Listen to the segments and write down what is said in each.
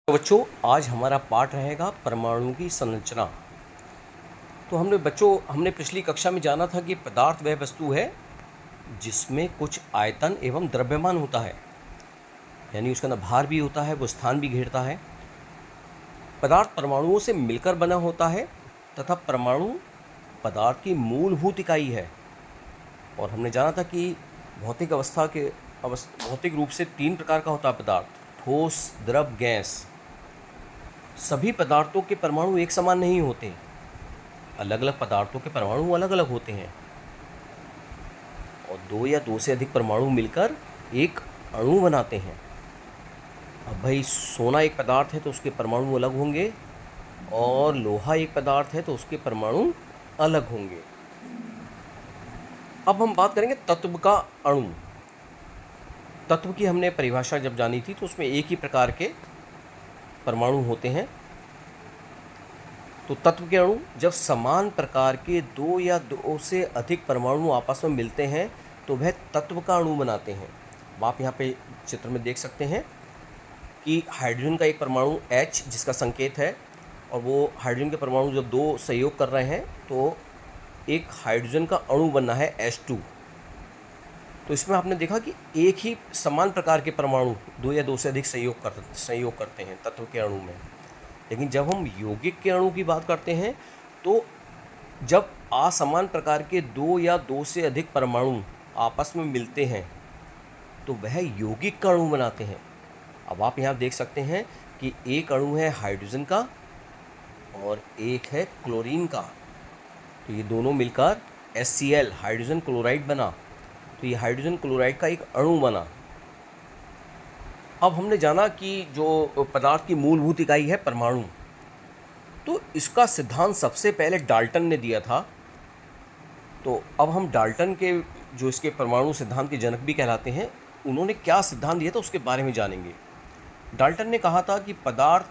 तो बच्चों, आज हमारा पाठ रहेगा परमाणु की संरचना। तो हमने पिछली कक्षा में जाना था कि पदार्थ वह वस्तु है जिसमें कुछ आयतन एवं द्रव्यमान होता है, यानी उसका अंदर भार भी होता है, वो स्थान भी घेरता है। पदार्थ परमाणुओं से मिलकर बना होता है तथा परमाणु पदार्थ की मूलभूत इकाई है। और हमने जाना था कि भौतिक रूप से 3 प्रकार का होता है पदार्थ: ठोस, द्रव, गैस। सभी पदार्थों के परमाणु एक समान नहीं होते, अलग अलग पदार्थों के परमाणु अलग अलग होते हैं और 2 या 2 से अधिक परमाणु मिलकर एक अणु बनाते हैं। अब भाई, सोना एक पदार्थ है तो उसके परमाणु अलग होंगे, और लोहा एक पदार्थ है तो उसके परमाणु अलग होंगे। अब हम बात करेंगे तत्व का अणु। तत्व की हमने परिभाषा जब जानी थी तो उसमें एक ही प्रकार के परमाणु होते हैं। तो तत्व के अणु जब समान प्रकार के 2 या 2 से अधिक परमाणु आपस में मिलते हैं तो वह तत्व का अणु बनाते हैं। आप यहाँ पे चित्र में देख सकते हैं कि हाइड्रोजन का एक परमाणु H जिसका संकेत है, और वो हाइड्रोजन के परमाणु जब 2 सहयोग कर रहे हैं तो एक हाइड्रोजन का अणु बनना है H2। तो इसमें आपने देखा कि एक ही समान प्रकार के परमाणु 2 या 2 से अधिक सहयोग करते हैं तत्व के अणु में। लेकिन जब हम यौगिक के अणु की बात करते हैं तो जब असमान प्रकार के 2 या 2 से अधिक परमाणु आपस में मिलते हैं तो वह यौगिक का अणु बनाते हैं। अब आप यहाँ देख सकते हैं कि एक अणु है हाइड्रोजन का और एक है क्लोरीन का। तो ये दोनों मिलकर HCl हाइड्रोजन क्लोराइड बना। तो ये हाइड्रोजन क्लोराइड का एक अणु बना। अब हमने जाना कि जो पदार्थ की मूलभूत इकाई है परमाणु, तो इसका सिद्धांत सबसे पहले डाल्टन ने दिया था। तो अब हम डाल्टन के, जो इसके परमाणु सिद्धांत के जनक भी कहलाते हैं, उन्होंने क्या सिद्धांत दिया था उसके बारे में जानेंगे। डाल्टन ने कहा था कि पदार्थ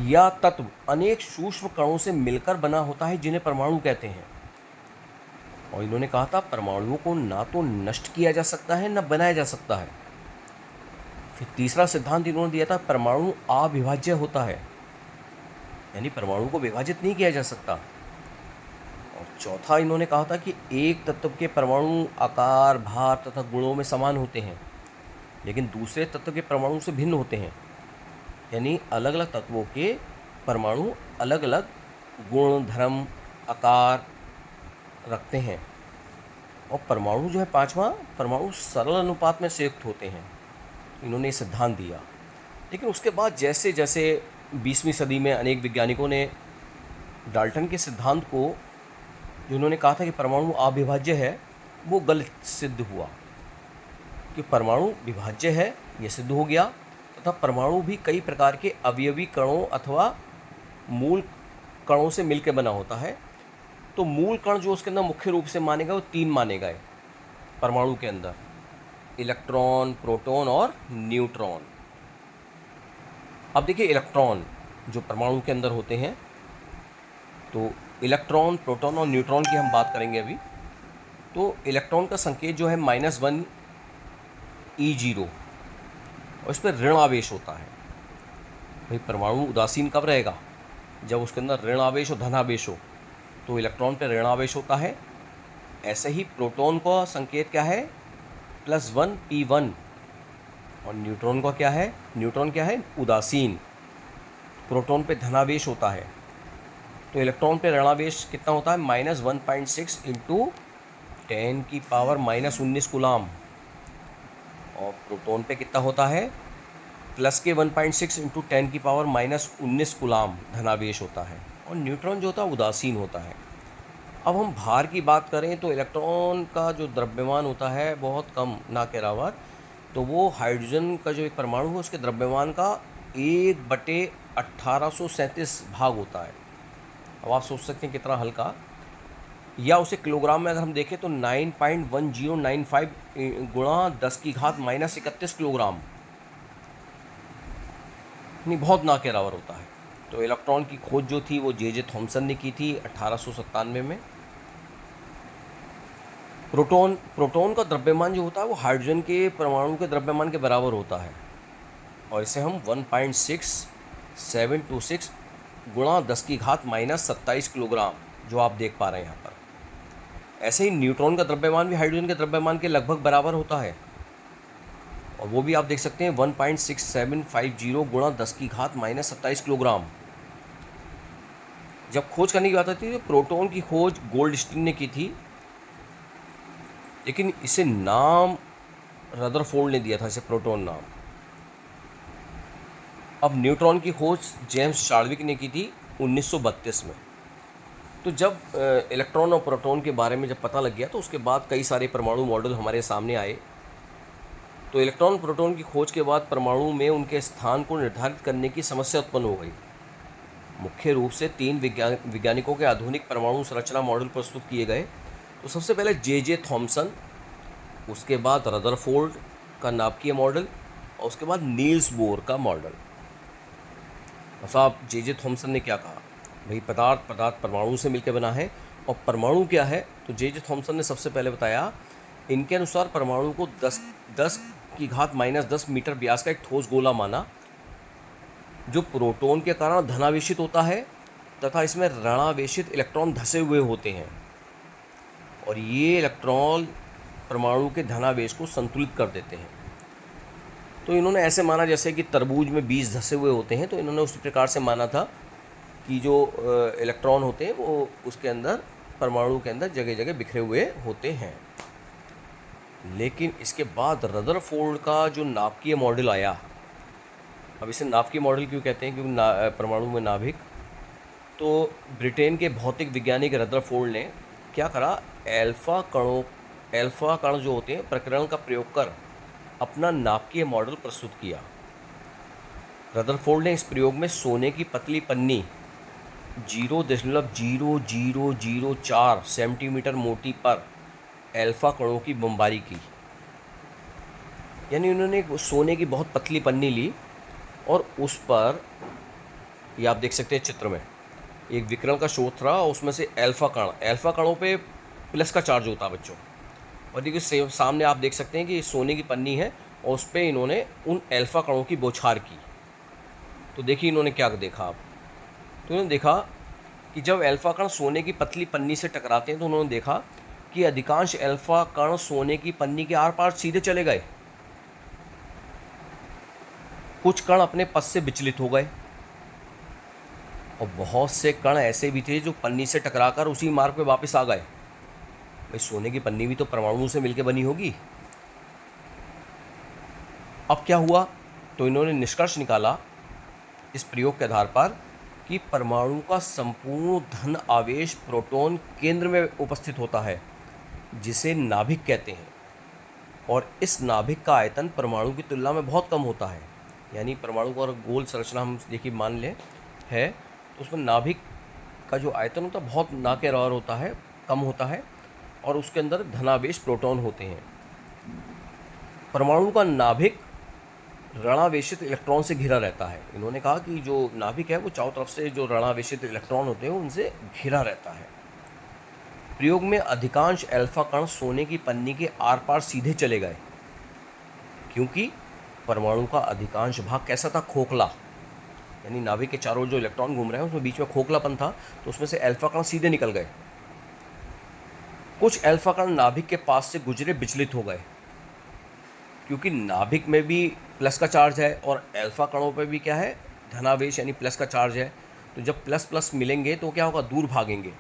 या तत्व अनेक सूक्ष्म कणों से मिलकर बना होता है जिन्हें परमाणु कहते हैं। और इन्होंने कहा था परमाणुओं को ना तो नष्ट किया जा सकता है, न बनाया जा सकता है। फिर तीसरा सिद्धांत इन्होंने दिया था परमाणु अविभाज्य होता है, यानी परमाणु को विभाजित नहीं किया जा सकता। और चौथा इन्होंने कहा था कि एक तत्व के परमाणु आकार, भार तथा गुणों में समान होते हैं, लेकिन दूसरे तत्व के परमाणु से भिन्न होते हैं, यानी अलग अलग तत्वों के परमाणु अलग अलग गुण, धर्म, आकार रखते हैं। और परमाणु जो है पांचवा, परमाणु सरल अनुपात में संयुक्त होते हैं। इन्होंने ये सिद्धांत दिया। लेकिन उसके बाद जैसे जैसे 20वीं सदी में अनेक वैज्ञानिकों ने डाल्टन के सिद्धांत को, जो उन्होंने कहा था कि परमाणु अविभाज्य है, वो गलत सिद्ध हुआ। कि परमाणु विभाज्य है ये सिद्ध हो गया, तथा परमाणु भी कई प्रकार के अवयवी कणों अथवा मूल कणों से मिलकर बना होता है। तो मूल कण जो उसके अंदर मुख्य रूप से माने गए वो 3 माने गए परमाणु के अंदर: इलेक्ट्रॉन, प्रोटॉन और न्यूट्रॉन। अब देखिए, इलेक्ट्रॉन जो परमाणु के अंदर होते हैं, तो इलेक्ट्रॉन, प्रोटॉन और न्यूट्रॉन की हम बात करेंगे अभी। तो इलेक्ट्रॉन का संकेत जो है -1 E0, और इस पर ऋण आवेश होता है। भाई, परमाणु उदासीन कब रहेगा? जब उसके अंदर ऋण आवेश और धन आवेश हो। तो इलेक्ट्रॉन पर ऋण आवेश होता है। ऐसे ही प्रोटॉन का संकेत क्या है? +1 P1। और न्यूट्रॉन का क्या है? न्यूट्रॉन क्या है? उदासीन। प्रोटॉन पे धनावेश होता है। तो इलेक्ट्रॉन पे ऋणावेश कितना होता है? -1.6 × 10⁻⁻19 कूलाम। और प्रोटॉन पे कितना होता है? +1.6 × 10⁻⁻19 कूलाम धनावेश होता है। और न्यूट्रॉन जो होता है उदासीन होता है। अब हम भार की बात करें तो इलेक्ट्रॉन का जो द्रव्यमान होता है बहुत कम, ना के बराबर। तो वो हाइड्रोजन का जो एक परमाणु है उसके द्रव्यमान का 1/1837 भाग होता है। अब आप सोच सकते हैं कितना हल्का। या उसे किलोग्राम में अगर हम देखें तो 9.1095 गुणा 10⁻31 किलोग्राम, नहीं, बहुत ना के बराबर होता है। तो इलेक्ट्रॉन की खोज जो थी वो जे थॉमसन ने की थी 1897 में। प्रोटॉन का द्रव्यमान जो होता है वो हाइड्रोजन के परमाणु के द्रव्यमान के बराबर होता है। और इसे हम 1.6726 गुणा 10⁻⁻27 किलोग्राम जो आप देख पा रहे हैं यहाँ पर। ऐसे ही न्यूट्रॉन का द्रव्यमान भी हाइड्रोजन के द्रव्यमान के लगभग बराबर होता है, और वो भी आप देख सकते हैं 1.6750 गुणा 10⁻⁻27 किलोग्राम। जब खोज करने की बात आती है तो प्रोटॉन की खोज गोल्डस्टीन ने की थी, लेकिन इसे नाम रदरफोर्ड ने दिया था, इसे प्रोटॉन नाम। अब न्यूट्रॉन की खोज जेम्स चार्विक ने की थी 1932 में। तो जब इलेक्ट्रॉन और प्रोटॉन के बारे में जब पता लग गया तो उसके बाद कई सारे परमाणु मॉडल हमारे सामने आए। तो इलेक्ट्रॉन प्रोटॉन की खोज के बाद परमाणु में उनके स्थान को निर्धारित करने की समस्या उत्पन्न हो गई। मुख्य रूप से 3 वैज्ञानिकों के आधुनिक परमाणु संरचना मॉडल प्रस्तुत किए गए। तो सबसे पहले जे थॉमसन, उसके बाद रदरफोर्ड का नाभिकीय मॉडल, और उसके बाद नील्स बोर का मॉडल। और साहब जे थॉमसन ने क्या कहा, भाई पदार्थ परमाणु से मिलकर बना है। और परमाणु क्या है, तो जे थॉमसन ने सबसे पहले बताया, इनके अनुसार परमाणु को 10⁻⁻10 मीटर व्यास का एक ठोस गोला माना, जो प्रोटॉन के कारण धनावेशित होता है तथा इसमें ऋणावेशित इलेक्ट्रॉन धसे हुए होते हैं, और ये इलेक्ट्रॉन परमाणु के धनावेश को संतुलित कर देते हैं। तो इन्होंने ऐसे माना जैसे कि तरबूज में बीज धसे हुए होते हैं, तो इन्होंने उसी प्रकार से माना था कि जो इलेक्ट्रॉन होते हैं वो उसके अंदर, परमाणु के अंदर जगह जगह बिखरे हुए होते हैं। लेकिन इसके बाद रदरफोर्ड का जो नाभिकीय मॉडल आया, अब इसे नाभिकीय मॉडल क्यों कहते हैं, क्योंकि परमाणु में नाभिक। तो ब्रिटेन के भौतिक वैज्ञानिक रदरफोर्ड ने क्या करा, अल्फा कण जो होते हैं प्रकीर्णन का प्रयोग कर अपना नाभिकीय मॉडल प्रस्तुत किया। रदरफोर्ड ने इस प्रयोग में सोने की पतली पन्नी 0.0004 सेंटीमीटर मोटी पर अल्फा कणों की बमबारी की। यानी उन्होंने एक सोने की बहुत पतली पन्नी ली और उस पर, ये आप देख सकते हैं चित्र में, एक विकिरण का स्रोत रहा और उसमें से अल्फा कणों पे प्लस का चार्ज होता है बच्चों। और देखिए सामने आप देख सकते हैं कि सोने की पन्नी है और उस पर इन्होंने उन अल्फा कणों की बौछार की। तो देखिए इन्होंने क्या देखा आप, तो इन्होंने देखा कि जब अल्फा कण सोने की पतली पन्नी से टकराते हैं तो उन्होंने देखा कि अधिकांश अल्फा कण सोने की पन्नी के आर पार सीधे चले गए। कुछ कण अपने पथ से विचलित हो गए और बहुत से कण ऐसे भी थे जो पन्नी से टकराकर उसी मार्ग पे वापस आ गए। भाई सोने की पन्नी भी तो परमाणु से मिलकर बनी होगी। अब क्या हुआ, तो इन्होंने निष्कर्ष निकाला इस प्रयोग के आधार पर कि परमाणु का संपूर्ण धन आवेश प्रोटॉन केंद्र में उपस्थित होता है, जिसे नाभिक कहते हैं, और इस नाभिक का आयतन परमाणु की तुलना में बहुत कम होता है। यानी परमाणु को अगर गोल संरचना हम देखिए मान लें है, तो उसमें नाभिक का जो आयतन होता है बहुत ना के बराबर होता है, कम होता है, और उसके अंदर धनावेश प्रोटॉन होते हैं। परमाणु का नाभिक ऋणावेशित इलेक्ट्रॉन से घिरा रहता है। इन्होंने कहा कि जो नाभिक है वो चारों तरफ से जो ऋणावेशित इलेक्ट्रॉन होते हैं उनसे घिरा रहता है। प्रयोग में अधिकांश अल्फा कण सोने की पन्नी के आर पार सीधे चले गए, क्योंकि परमाणु का अधिकांश भाग कैसा था, खोखला। यानी नाभिक के चारों जो इलेक्ट्रॉन घूम रहे हैं उसमें बीच में खोखलापन था, तो उसमें से अल्फा कण सीधे निकल गए। कुछ अल्फा कण नाभिक के पास से गुजरे विचलित हो गए, क्योंकि नाभिक में भी प्लस का चार्ज है और अल्फा कणों पर भी क्या है, धनावेश यानी प्लस का चार्ज है। तो जब प्लस प्लस मिलेंगे तो क्या होगा, दूर भागेंगे।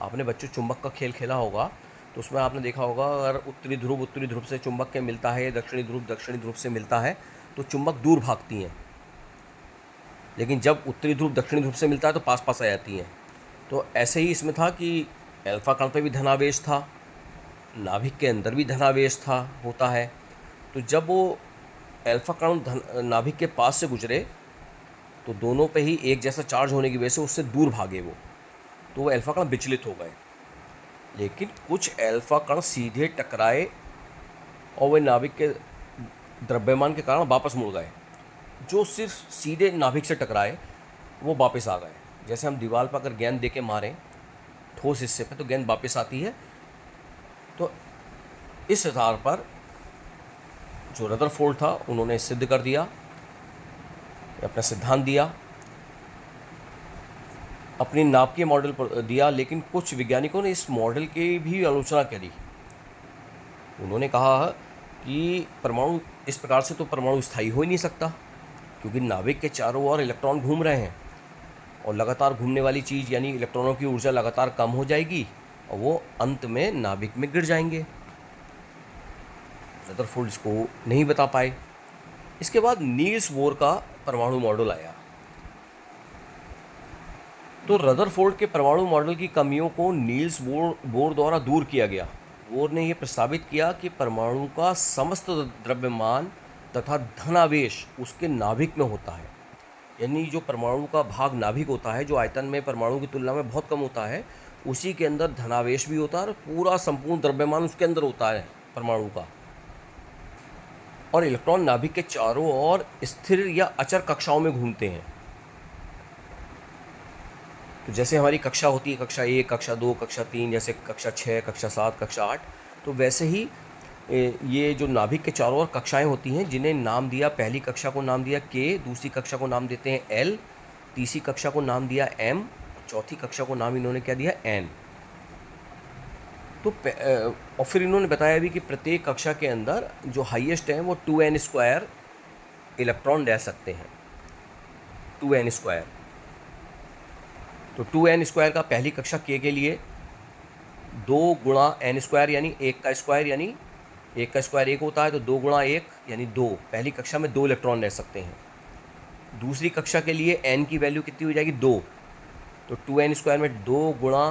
आपने बच्चों चुंबक का खेल खेला होगा, तो उसमें आपने देखा होगा अगर उत्तरी ध्रुव से चुंबक के मिलता है, दक्षिणी ध्रुव से मिलता है, तो चुंबक दूर भागती हैं। लेकिन जब उत्तरी ध्रुव दक्षिणी ध्रुव से मिलता है तो पास पास आ जाती हैं। तो ऐसे ही इसमें था कि अल्फा कण पे भी धनावेश था, नाभिक के अंदर भी धनावेश होता है। तो जब वो अल्फा कण नाभिक के पास से गुजरे तो दोनों पे ही एक जैसा चार्ज होने की वजह से उससे दूर भागे वो, तो वो अल्फा कण विचलित हो गए। लेकिन कुछ अल्फा कण सीधे टकराए और वे नाभिक के द्रव्यमान के कारण वापस मुड़ गए। जो सिर्फ सीधे नाभिक से टकराए वो वापस आ गए। जैसे हम दीवार पर अगर गेंद देके मारें ठोस हिस्से पे तो गेंद वापस आती है। तो इस आधार पर जो रदरफोर्ड था उन्होंने सिद्ध कर दिया अपना सिद्धांत दिया, अपनी नाप के मॉडल पर दिया, लेकिन कुछ वैज्ञानिकों ने इस मॉडल की भी आलोचना करी। उन्होंने कहा कि परमाणु इस प्रकार से तो परमाणु स्थायी हो ही नहीं सकता, क्योंकि नाभिक के चारों ओर इलेक्ट्रॉन घूम रहे हैं और लगातार घूमने वाली चीज़ यानी इलेक्ट्रॉनों की ऊर्जा लगातार कम हो जाएगी और वो अंत में नाभिक में गिर जाएंगे। रदरफोर्ड इसको नहीं बता पाए। इसके बाद नील्स बोर का परमाणु मॉडल आया। तो रदरफोर्ड के परमाणु मॉडल की कमियों को नील्स बोर द्वारा दूर किया गया। बोर ने यह प्रस्तावित किया कि परमाणु का समस्त द्रव्यमान तथा धनावेश उसके नाभिक में होता है। यानी जो परमाणु का भाग नाभिक होता है, जो आयतन में परमाणु की तुलना में बहुत कम होता है, उसी के अंदर धनावेश भी होता है और पूरा संपूर्ण द्रव्यमान उसके अंदर होता है परमाणु का। और इलेक्ट्रॉन नाभिक के चारों ओर स्थिर या अचर कक्षाओं में घूमते हैं। तो जैसे हमारी कक्षा होती है, कक्षा 1, कक्षा 2, कक्षा 3, जैसे कक्षा 6, कक्षा 7, कक्षा 8, तो वैसे ही ये जो नाभिक के चारों ओर कक्षाएं होती हैं, जिन्हें नाम दिया, पहली कक्षा को नाम दिया K, दूसरी कक्षा को नाम देते हैं L, तीसरी कक्षा को नाम दिया M, चौथी कक्षा को नाम इन्होंने क्या दिया, N। तो और फिर इन्होंने बताया भी कि प्रत्येक कक्षा के अंदर जो हाईएस्ट है वो 2n² इलेक्ट्रॉन रह सकते हैं, 2n²। तो 2n² का पहली कक्षा K के लिए 2 गुणा n² यानी 1 का स्क्वायर, यानी 1 का स्क्वायर 1 होता है, तो 2 गुणा 1 यानी 2। पहली कक्षा में 2 इलेक्ट्रॉन रह सकते हैं। दूसरी कक्षा के लिए n की वैल्यू कितनी हो जाएगी, 2। तो 2n² में 2 गुणा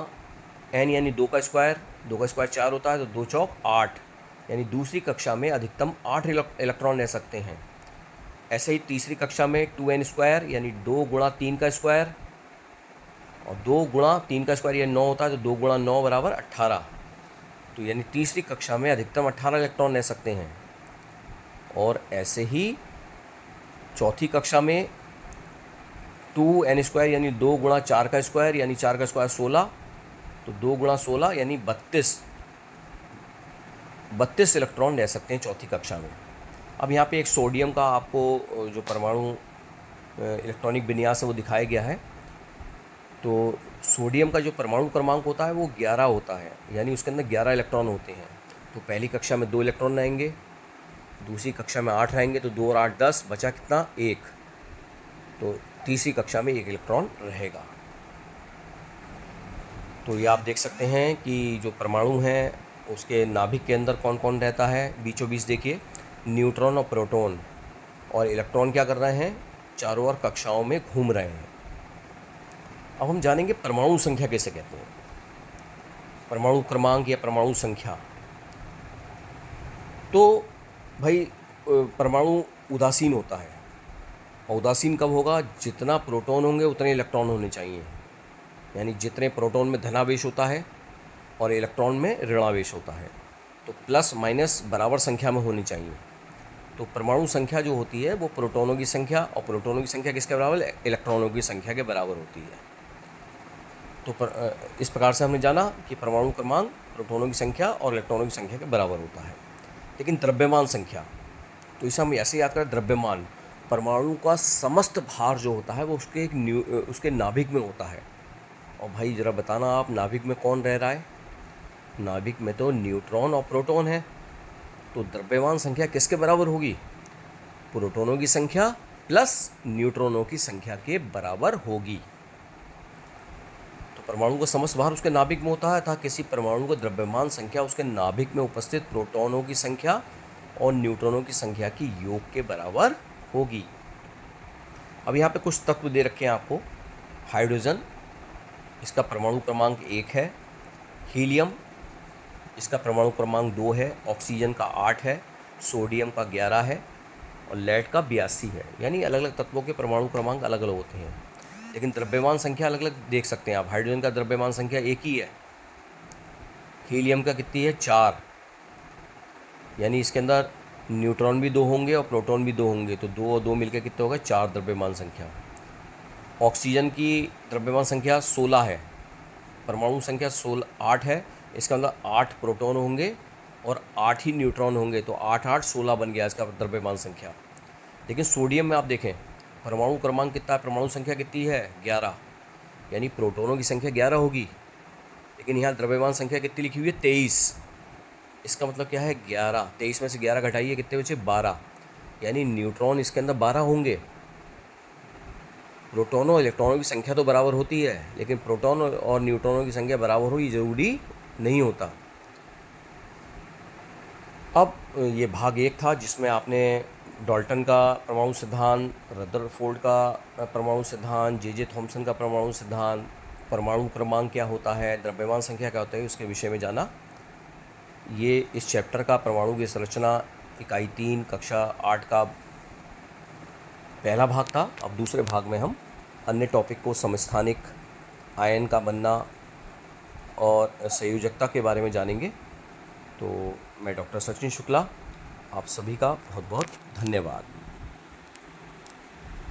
n यानी 2 का स्क्वायर, 2 का स्क्वायर 4 होता है, तो 2 चौक 8, यानी दूसरी कक्षा में अधिकतम 8 इलेक्ट्रॉन रह सकते हैं। ऐसे ही तीसरी कक्षा में 2n² यानी 2 गुणा 3 का स्क्वायर, और 2 गुणा 3 का स्क्वायर ये 9 होता है, तो 2 गुणा 9 बराबर 18। तो यानी तीसरी कक्षा में अधिकतम 18 इलेक्ट्रॉन रह सकते हैं। और ऐसे ही चौथी कक्षा में 2n² यानी 2 गुणा 4 का स्क्वायर, यानी 4 का स्क्वायर 16, तो 2 गुणा 16 यानी 32 इलेक्ट्रॉन रह सकते हैं चौथी कक्षा में। अब यहाँ पे एक सोडियम का आपको जो परमाणु इलेक्ट्रॉनिक विन्यास है वो दिखाया गया है। तो सोडियम का जो परमाणु क्रमांक होता है वो 11 होता है, यानी उसके अंदर 11 इलेक्ट्रॉन होते हैं। तो पहली कक्षा में 2 इलेक्ट्रॉन रहेंगे, दूसरी कक्षा में 8 रहेंगे, तो 2 और 8 10, बचा कितना, 1। तो तीसरी कक्षा में 1 इलेक्ट्रॉन रहेगा। तो ये आप देख सकते हैं कि जो परमाणु हैं उसके नाभिक के अंदर कौन कौन रहता है। बीचों बीच देखिए न्यूट्रॉन और प्रोटॉन, और इलेक्ट्रॉन क्या कर रहे हैं, चारों ओर कक्षाओं में घूम रहे हैं। अब हम जानेंगे परमाणु संख्या कैसे कहते हैं, परमाणु क्रमांक या परमाणु संख्या। तो भाई परमाणु उदासीन होता है, और उदासीन कब होगा, जितना प्रोटॉन होंगे उतने इलेक्ट्रॉन होने चाहिए। यानी जितने प्रोटॉन में धनावेश होता है और इलेक्ट्रॉन में ऋणावेश होता है, तो प्लस माइनस बराबर संख्या में होनी चाहिए। तो परमाणु संख्या जो होती है वो प्रोटॉनों की संख्या, और प्रोटॉनों की संख्या किसके बराबर है, इलेक्ट्रॉनों की संख्या के बराबर होती है। तो इस प्रकार से हमने जाना कि परमाणु क्रमांक प्रोटॉनों की संख्या और इलेक्ट्रॉनों की संख्या के बराबर होता है। लेकिन द्रव्यमान संख्या, तो इसे हम ऐसे याद करें, द्रव्यमान परमाणु का समस्त भार जो होता है वो उसके नाभिक में होता है। और भाई ज़रा बताना आप, नाभिक में कौन रह रहा है, नाभिक में तो न्यूट्रॉन और प्रोटॉन है। तो द्रव्यमान संख्या किसके बराबर होगी, प्रोटॉनों की संख्या प्लस न्यूट्रॉनों की संख्या के बराबर होगी। तो परमाणु का समस्त भार उसके नाभिक में होता है, था किसी परमाणु का द्रव्यमान संख्या उसके नाभिक में उपस्थित प्रोटॉनों की संख्या और न्यूट्रॉनों की संख्या की योग के बराबर होगी। अब यहाँ पे कुछ तत्व दे रखे हैं आपको। हाइड्रोजन, इसका परमाणु क्रमांक 1 है। हीलियम, इसका परमाणु क्रमांक 2 है। ऑक्सीजन का 8 है। सोडियम का 11 है और लेड का 82 है। यानी अलग अलग तत्वों के परमाणु क्रमांक अलग अलग होते हैं, लेकिन द्रव्यमान संख्या अलग अलग देख सकते हैं आप। हाइड्रोजन का द्रव्यमान संख्या 1 ही है। हीलियम का कितनी है, 4, यानी इसके अंदर न्यूट्रॉन भी 2 होंगे और प्रोटॉन भी 2 होंगे, तो 2 और 2 मिलकर कितने होगा, 4 द्रव्यमान संख्या। ऑक्सीजन की द्रव्यमान संख्या 16 है, परमाणु संख्या 8 है। इसके अंदर 8 प्रोटॉन होंगे और 8 ही न्यूट्रॉन होंगे, तो 8 8 16 बन गया इसका द्रव्यमान संख्या। लेकिन सोडियम में आप देखें, परमाणु क्रमांक कितना है, परमाणु संख्या कितनी है, 11, यानी प्रोटॉनों की संख्या 11 होगी। लेकिन यहाँ द्रव्यमान संख्या कितनी लिखी हुई है, 23। इसका मतलब क्या है, 11, 23 में से 11 घटाइए, कितने बचे, 12, यानी न्यूट्रॉन इसके अंदर 12 होंगे। प्रोटॉनों और इलेक्ट्रॉनों की संख्या तो बराबर होती है, लेकिन प्रोटॉन और न्यूट्रॉनों की संख्या बराबर हो ये ज़रूरी नहीं होता। अब ये भाग 1 था जिसमें आपने डाल्टन का परमाणु सिद्धांत, रदरफोर्ड का परमाणु सिद्धांत, जे थॉमसन का परमाणु सिद्धांत, परमाणु क्रमांक क्या होता है, द्रव्यमान संख्या क्या होता है, उसके विषय में जाना। ये इस चैप्टर का परमाणु की संरचना इकाई 3 कक्षा 8 का पहला भाग था। अब दूसरे भाग में हम अन्य टॉपिक को समस्थानिक, आयन का बनना और संयोजकता के बारे में जानेंगे। तो मैं डॉक्टर सचिन शुक्ला, आप सभी का बहुत बहुत धन्यवाद।